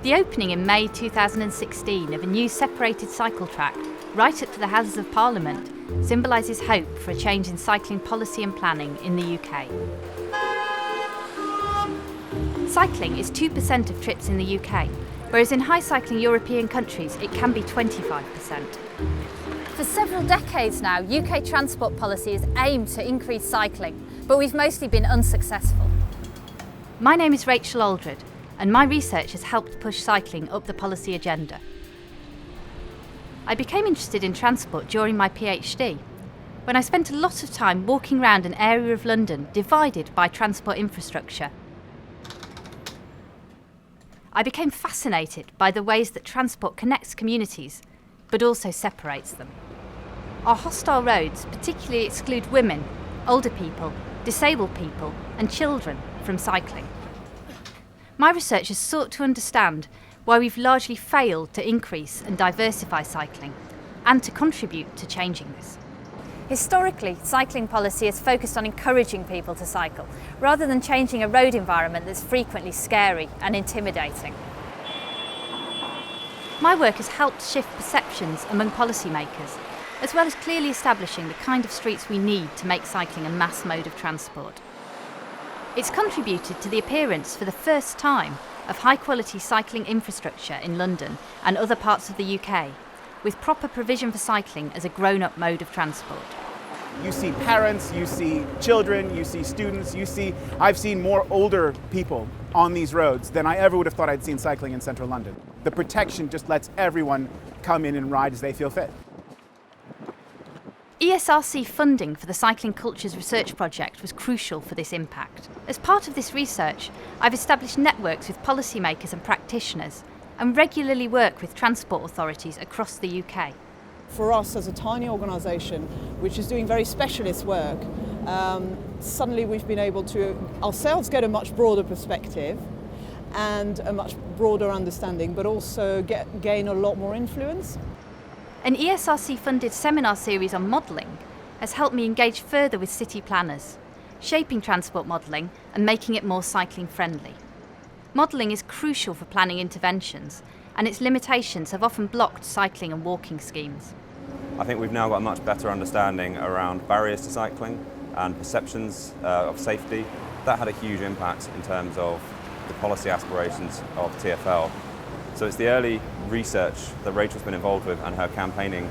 The opening in May 2016 of a new separated cycle track right up to the Houses of Parliament symbolises hope for a change in cycling policy and planning in the UK. Cycling is 2% of trips in the UK, whereas in high cycling European countries it can be 25%. For several decades now, UK transport policy has aimed to increase cycling, but we've mostly been unsuccessful. My name is Rachel Aldred, and my research has helped push cycling up the policy agenda. I became interested in transport during my PhD, when I spent a lot of time walking around an area of London divided by transport infrastructure. I became fascinated by the ways that transport connects communities, but also separates them. Our hostile roads particularly exclude women, older people, disabled people, and children from cycling. My research has sought to understand why we've largely failed to increase and diversify cycling, and to contribute to changing this. Historically, cycling policy has focused on encouraging people to cycle, rather than changing a road environment that's frequently scary and intimidating. My work has helped shift perceptions among policymakers, as well as clearly establishing the kind of streets we need to make cycling a mass mode of transport. It's contributed to the appearance for the first time of high-quality cycling infrastructure in London and other parts of the UK, with proper provision for cycling as a grown-up mode of transport. You see parents, you see children, you see students, I've seen more older people on these roads than I ever would have thought I'd seen cycling in central London. The protection just lets everyone come in and ride as they feel fit. ESRC funding for the Cycling Cultures Research Project was crucial for this impact. As part of this research, I've established networks with policymakers and practitioners and regularly work with transport authorities across the UK. For us as a tiny organisation which is doing very specialist work, suddenly we've been able to ourselves get a much broader perspective and a much broader understanding, but also gain a lot more influence. An ESRC-funded seminar series on modelling has helped me engage further with city planners, shaping transport modelling and making it more cycling-friendly. Modelling is crucial for planning interventions, and its limitations have often blocked cycling and walking schemes. I think we've now got a much better understanding around barriers to cycling and perceptions of safety. That had a huge impact in terms of the policy aspirations of TfL. So it's the early research that Rachel's been involved with and her campaigning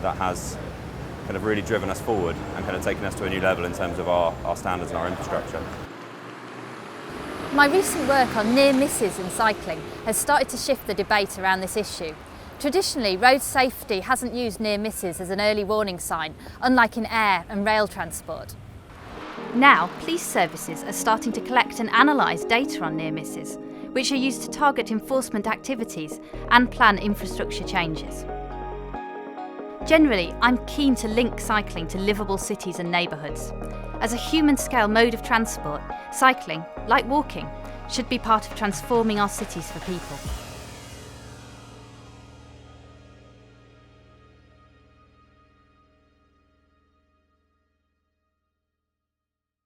that has kind of really driven us forward and kind of taken us to a new level in terms of our standards and our infrastructure. My recent work on near misses in cycling has started to shift the debate around this issue. Traditionally, road safety hasn't used near misses as an early warning sign, unlike in air and rail transport. Now, police services are starting to collect and analyse data on near misses, which are used to target enforcement activities and plan infrastructure changes. Generally, I'm keen to link cycling to livable cities and neighbourhoods. As a human-scale mode of transport, cycling, like walking, should be part of transforming our cities for people.